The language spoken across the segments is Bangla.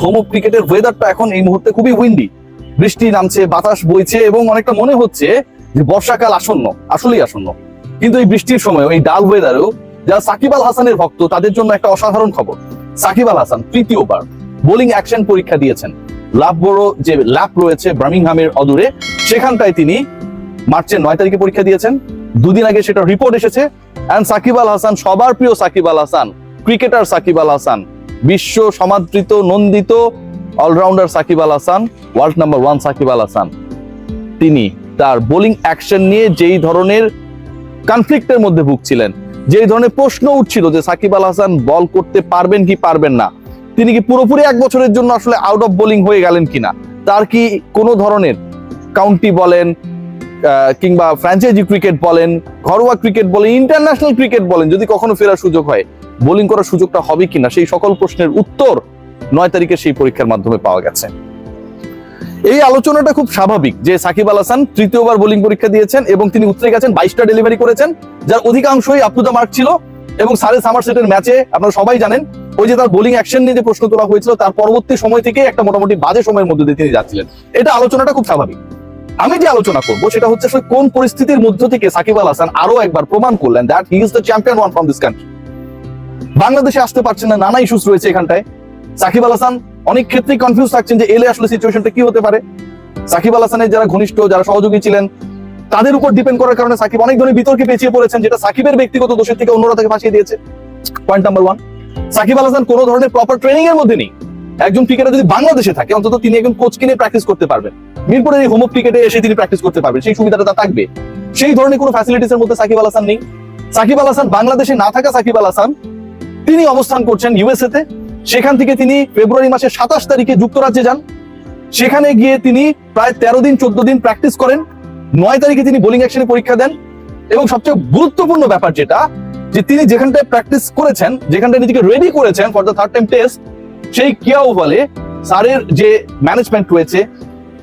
হোম অফ ক্রিকেটের ওয়েদারটা এখন এই মুহূর্তে খুবই উইন্ডি, বৃষ্টি নামছে, বাতাস বইছে এবং অনেকটা মনে হচ্ছে যে বর্ষাকাল আসন্ন, আসলেই আসন্ন। কিন্তু এই বৃষ্টির সময় এই ডাল ওয়েদারেও যারা সাকিব আল হাসানের ভক্ত তাদের জন্য একটা অসাধারণ খবর। সাকিব আল হাসান তৃতীয়বার বোলিং অ্যাকশন পরীক্ষা দিয়েছেন। লাভবড়ো যে ল্যাপ রয়েছে বার্মিংহামের অদূরে, সেখানটায় তিনি মার্চের 9 তারিখে পরীক্ষা দিয়েছেন। দুদিন আগে সেটা রিপোর্ট এসেছে। এন্ড সাকিব আল হাসান, সবার প্রিয় সাকিব আল হাসান, ক্রিকেটার সাকিব আল হাসান, বিশ্ব সমাদৃত নন্দিত allrounder Shakib Al Hasan, world number 1 Shakib Al Hasan, তিনি তার বোলিং অ্যাকশন নিয়ে যেই ধরনের কনফ্লিক্টের মধ্যে ভুগছিলেন, যেই ধরনের প্রশ্ন উঠছিল যে সাকিব আল হাসান বল করতে পারবেন কি পারবেন না, তিনি কি পুরোপুরি 1 বছরের জন্য আসলে আউট অফ বোলিং হয়ে গেলেন কিনা, তার কি কোনো ধরনের কাউন্টি বলেন কিংবা ফ্র্যাঞ্চাইজি ক্রিকেট বলেন, ঘরোয়া ক্রিকেট বলেন, ইন্টারন্যাশনাল ক্রিকেট বলেন, যদি কখনো ফেরার সুযোগ হয় বোলিং করার সুযোগটা হবে কিনা, সেই সকল প্রশ্নের উত্তর 9 তারিখে সেই পরীক্ষার মাধ্যমে পাওয়া গেছে। এই আলোচনাটা খুব স্বাভাবিক যে সাকিব আল হাসান তৃতীয়বার বোলিং পরীক্ষা দিয়েছেন এবং তিনি উতরে গেছেন, 22টা ডেলিভারি করেছেন, যার অধিকাংশই আপ টু দ্য মার্ক ছিল। এবং সারে সামারসেটের ম্যাচে আপনারা সবাই জানেন ওই যে তার বোলিং অ্যাকশন নিয়ে যে প্রশ্ন তোলা হয়েছিল, তার পরবর্তী সময় থেকে একটা মোটামুটি বাজে সময়ের মধ্যে দিয়ে তিনি যাচ্ছিলেন। এটা আলোচনাটা খুব স্বাভাবিক। আমি যে আলোচনা করবো সেটা হচ্ছে আসলে কোন পরিস্থিতির মধ্য থেকে সাকিব আল হাসান আরো একবার প্রমাণ করলেন that he is the champion one from this country. বাংলাদেশে আসতে পারছেন না, নানা ইস্যুস রয়েছে এখানটায়। সাকিব আল হাসান অনেক ক্ষেত্রেই কনফিউজ থাকছেন যে এলে আসলে সিচুয়েশনটা কি হতে পারে। সাকিব আল হাসানের যারা ঘনিষ্ঠ, যারা সহযোগী ছিলেন, তাদের উপর ডিপেন্ড করার কারণে সাকিব অনেক ধরনের বিতর্কে পেঁচিয়ে পড়েছেন, যেটা সাকিবের ব্যক্তিগত দোষের থেকে অন্যরা তাকে ফাঁসিয়ে দিয়েছে। পয়েন্ট নাম্বার 1, সাকিব আল হাসান কোনো ধরনের প্রপার ট্রেনিং এর মধ্যে নেই। একজন ক্রিকেটার যদি বাংলাদেশে থাকে অন্তত তিনি একজন কোচকে নিয়ে প্র্যাকটিস করতে পারবেন, মিরপুরের এই হোম অফ ক্রিকেটে এসে তিনি প্র্যাকটিস করতে পারবেন, সেই সুবিধাটা তার থাকবে। সেই ধরনের কোনো ফ্যাসিলিটিস এর মধ্যে সাকিব আল হাসান নেই। সাকিব আল হাসান বাংলাদেশে না থাকা সাকিব আল হাসান তিনি অবস্থান করছেন ইউএসএ তে। সেখান থেকে তিনি ফেব্রুয়ারি মাসের 27 তারিখে যুক্তরাজ্যে যান। সেখানে গিয়ে তিনি প্রায় 13 দিন 14 দিন প্র্যাকটিস করেন। 9 তারিখে তিনি বোলিং অ্যাকশনে পরীক্ষা দেন। এবং সবচেয়ে গুরুত্বপূর্ণ ব্যাপার যেটা, যে তিনি যেখানটায় প্র্যাকটিস করেছেন, যেখানটায় নিজেকে রেডি করেছেন for the third time test, সেই কিয়াও বলে স্যারের যে ম্যানেজমেন্ট রয়েছে,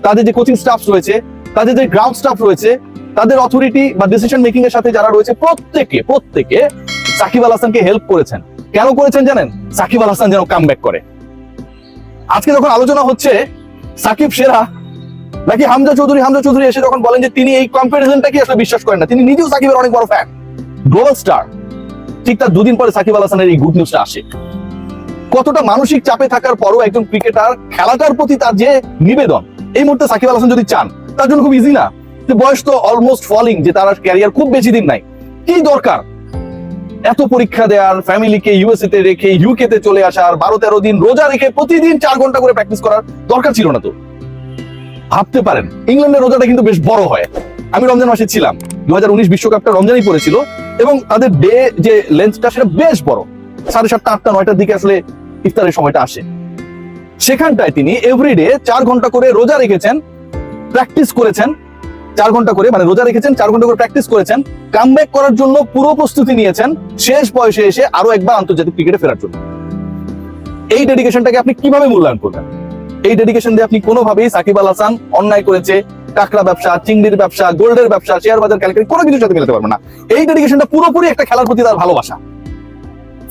তাদের যে কোচিং স্টাফ রয়েছে, তাদের যে গ্রাউন্ড স্টাফ রয়েছে, তাদের অথরিটি বা ডিসিশন মেকিং এর সাথে যারা রয়েছে, প্রত্যেকে সাকিব আল হাসানকে হেল্প করেছেন। কেন করেছেন জানেন? সাকিব আল হাসান যেন কামব্যাক করে। আজকে যখন আলোচনা হচ্ছে সাকিব সেরা নাকি হামজা চৌধুরী এসে যখন বলেন যে তিনি এই কম্পারিজনটাকে আসলে বিশ্বাস করেন না, তিনি নিজেও সাকিবের অনেক বড় ফ্যান, গ্লোবাল স্টার, ঠিক তার 2 দিন পরে সাকিব আল হাসানের এই গুড নিউজটা আসে। কতটা মানসিক চাপে থাকার পরও একজন ক্রিকেটার খেলাটার প্রতি তার যে নিবেদন, এই মুহূর্তে সাকিব আল হাসান যদি চান, তার জন্য খুব ইজি না। যে বয়স তো অলমোস্ট ফলিং, যে তার ক্যারিয়ার খুব বেশি দিন নাই, কি দরকার এত পরীক্ষা দেওয়ার, ফ্যামিলিকে ইউএসএ তে রেখে ইউকে তে চলে আসার, 12-13 দিন রোজা রেখে প্রতিদিন 4 ঘন্টা করে প্র্যাকটিস করার দরকার ছিল না তো। ভাবতে পারেন ইংল্যান্ডের রোজাটা কিন্তু বেশ বড় হয়। আমি রমজান মাসে ছিলাম, 2019 বিশ্বকাপটা রমজানই পড়েছিল এবং তাদের ডে যে লেন্থটা সেটা বেশ বড়, 7:30, 8টা, 9টার দিকে আসলে ইফতারের সময়টা আসে। সেখানটায় তিনি এভরিডে 4 ঘন্টা করে রোজা রেখেছেন, প্র্যাকটিস করেছেন 4 ঘন্টা করে, মানে রোজা রেখেছেন 4 ঘন্টা করে প্র্যাকটিস করেছেন, কামব্যাক করার জন্য পুরো প্রস্তুতি নিয়েছেন শেষ বয়সে এসে আরো একবার আন্তর্জাতিক ক্রিকেটে ফেরার জন্য। এই ডেডিকেশনটাকে আপনি কিভাবে মূল্যায়ন করবেন? এই ডেডিকেশন দিয়ে আপনি কোনোভাবেই সাকিব আল হাসান অন্যায় করেছে, কাঁকড়া ব্যবসা, চিংড়ির ব্যবসা, গোল্ডের ব্যবসা, শেয়ার বাজার ক্যালকুলেট কোনো কিছুর সাথে মেলাতে পারবেন না। এই ডেডিকেশনটা পুরোপুরি একটা খেলার প্রতি তার ভালোবাসা,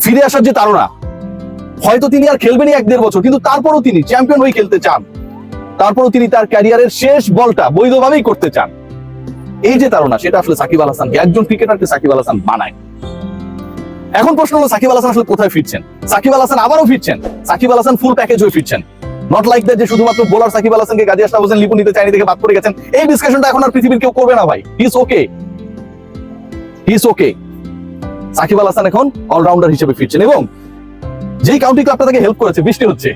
ফিরে আসার যে তাড়না। হয়তো তিনি আর খেলবেনই 1-1.5 বছর, কিন্তু তারপরও তিনি চ্যাম্পিয়ন হয়ে খেলতে চান, তারপরও তিনি তার ক্যারিয়ারের শেষ বলটা বৈধভাবেই করতে চান। এই যে তাড়না, সেটা আসলে সাকিব আল হাসানকে, একজন ক্রিকেটারকে সাকিব আল হাসান বানায়। এখন প্রশ্ন হলো সাকিব আল হাসান আসলে কোথায় ফিরছেন? সাকিব আল হাসান আবারও ফিরছেন, সাকিব আল হাসান ফুল প্যাকেজ হয়ে ফিরছেন। নট লাইক দ্যাট যে শুধুমাত্র বোলার সাকিব আল হাসানকে গাজী আশরাফ হোসেন লিপু নিতে চাইনি থেকে বাদ পড়ে গেছেন। এই ডিসকাশনটা এখন আর পৃথিবীর কেউ করবে না ভাই। He is okay. Shakib Al Hasan এখন অলরাউন্ডার হিসেবে ফিরছেন এবং যেই কাউন্টি ক্লাবটা তাকে হেল্প করেছে, বৃষ্টি হচ্ছে,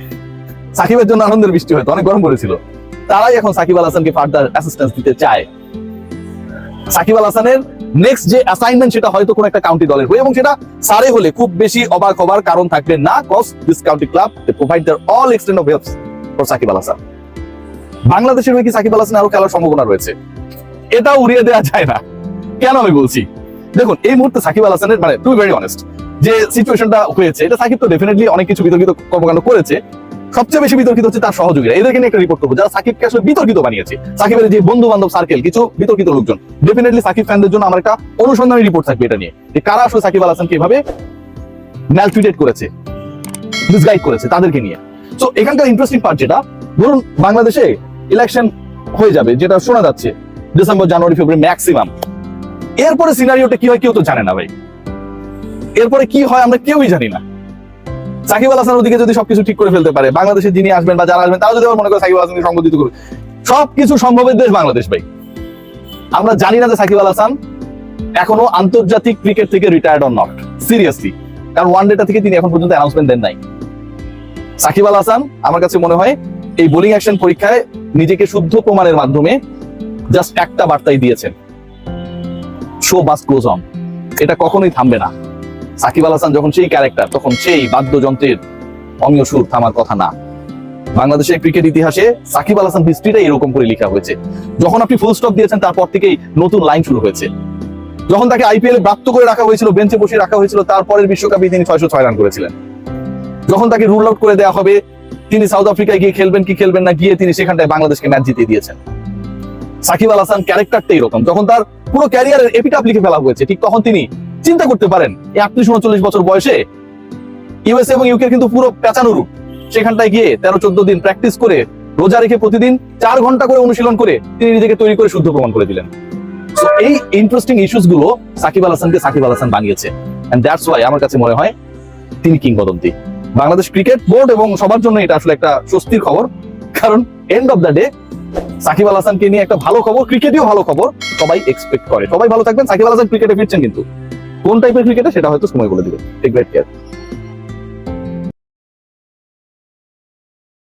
সাকিবের জন্য আনন্দের বৃষ্টি হয়তো, অনেক গরম পড়েছিল, তারাই এখন সাকিব আল হাসানকে ফার্দার অ্যাসিস্ট্যান্স দিতে চায়। সাকিব আল হাসানের নেক্সট যে অ্যাসাইনমেন্ট সেটা হয়তো কোন একটা কাউন্টি দলের হয়ে, এবং সেটা সারে হলে খুব বেশি অবাক হবার কারণ থাকবে না, cause this county club they provide their all extent of helps for Shakib Al Hasan. বাংলাদেশের হয়ে কি সাকিব আল হাসান আরো খেলার সম্ভাবনা রয়েছে? এটা উড়িয়ে দেওয়া যায় না। কেন আমি বলছি, দেখুন এই মুহূর্তে সাকিব আল হাসানের, মানে টু বি ভেরি অনেস্ট, যে সিচুয়েশনটা হয়েছে, এটা সাকিব তো ডেফিনেটলি অনেক কিছু বিতর্কিত কর্মকাণ্ড করেছে। সবচেয়ে বেশি বিতর্কিত হচ্ছে তার সহযোগীরা। এদেরকে নিয়ে একটা রিপোর্ট করবো যারা সাকিবকে আসলে বিতর্কিত বানিয়েছে, সাকিবের যে বন্ধু বান্ধব সার্কেল, কিছু বিতর্কিত লোকজন। ডেফিনেটলি সাকিব ফ্যানদের জন্য আমার একটা অনুসন্ধানী রিপোর্ট থাকবে এটা নিয়ে, যে কারা আসলে সাকিব আল হাসানকে এভাবে ম্যালট্রিটেড করেছে, মিসগাইড করেছে, তাদেরকে নিয়ে। তো এখানকার ইন্টারেস্টিং পার্ট যেটা, ধরুন বাংলাদেশে ইলেকশন হয়ে যাবে, যেটা শোনা যাচ্ছে ডিসেম্বর, জানুয়ারি, ফেব্রুয়ারি ম্যাক্সিমাম। এরপরে সিনারিওটা কি হয় কেউ তো জানে না ভাই। এরপরে কি হয় আমরা কেউই জানি না। সাকিব আল হাসান ওদিকে যদি সবকিছু ঠিক করে ফেলতে পারে, বাংলাদেশে যিনি আসবেন বা যারা আসবেন তারা যদি আবার মনে করে সাকিব আল হাসানকে সংগঠিত করবে, সবকিছু সম্ভবের দেশ বাংলাদেশ ভাই। আমরা জানি না যে সাকিব আল হাসান এখনো আন্তর্জাতিক ক্রিকেট থেকে রিটায়ার্ড অর নট, সিরিয়াসলি। কারণ ওয়ান ডেটা থেকে তিনি এখন পর্যন্ত অ্যানাউন্সমেন্ট দেন নাই। সাকিব আল হাসান আমার কাছে মনে হয় এই বোলিং অ্যাকশন পরীক্ষায় নিজেকে শুদ্ধ প্রমাণের মাধ্যমে জাস্ট একটা বার্তাই দিয়েছেন, শো মাস্ট গোজ অন। এটা কখনোই থামবে না। সাকিব আল হাসান যখন সেই ক্যারেক্টার, তখন সেই বাদ্যযন্ত্রের অমীয় সুর থামার কথা না। বাংলাদেশের ক্রিকেট ইতিহাসে সাকিব আল হাসান হিস্ট্রিটা এরকম করে লেখা হয়েছে। যখন আপনি ফুল স্টপ দিয়েছেন তারপর থেকেই নতুন লাইন শুরু হয়েছে। যখন তাকে আইপিএল ব্রাত্য করে রাখা হয়েছিল, বেঞ্চে বসে রাখা হয়েছিল, তারপরের বিশ্বকাপে তিনি 606 রান করেছিলেন। যখন তাকে রুল আউট করে দেওয়া হবে, তিনি সাউথ আফ্রিকায় গিয়ে খেলবেন কি খেলবেন না, গিয়ে তিনি সেখানটায় বাংলাদেশকে ম্যাচ জিতিয়ে দিয়েছেন। সাকিব আল হাসান ক্যারেক্টারটা এরকম। যখন তার পুরো ক্যারিয়ারের এপিটাফ লিখে ফেলা হয়েছে, ঠিক তখন তিনি চিন্তা করতে পারেন এই 38-39 বছর বয়সে ইউএসএ এবং ইউকে কিন্তু পুরো পেঁচানো রূপ, সেখানটায় গিয়ে 13-14 দিন প্র্যাকটিস করে, রোজা রেখে প্রতিদিন 4 ঘন্টা করে অনুশীলন করে তিনি নিজেকে তৈরি করে শুদ্ধ প্রমাণ করে দিলেন। সো এই ইন্টারেস্টিং ইস্যুস গুলো সাকিব আল হাসানকে সাকিব আল হাসান বানিয়েছে। এন্ড দ্যাটস ওয়াই আমার কাছে মনে হয় তিনি কিংবদন্তি। বাংলাদেশ ক্রিকেট বোর্ড এবং সবার জন্য এটা আসলে একটা স্বস্তির খবর, কারণ end of the day Shakib Al হাসানকে নিয়ে একটা ভালো খবর, ক্রিকেটেও ভালো খবর সবাই এক্সপেক্ট করে। সবাই ভালো থাকবেন। সাকিব আল হাসান ক্রিকেটে ফিরছেন, কিন্তু কোন টাইপের ক্রিকেটে সেটা হয়তো সময় বলে দিবে। Take great care.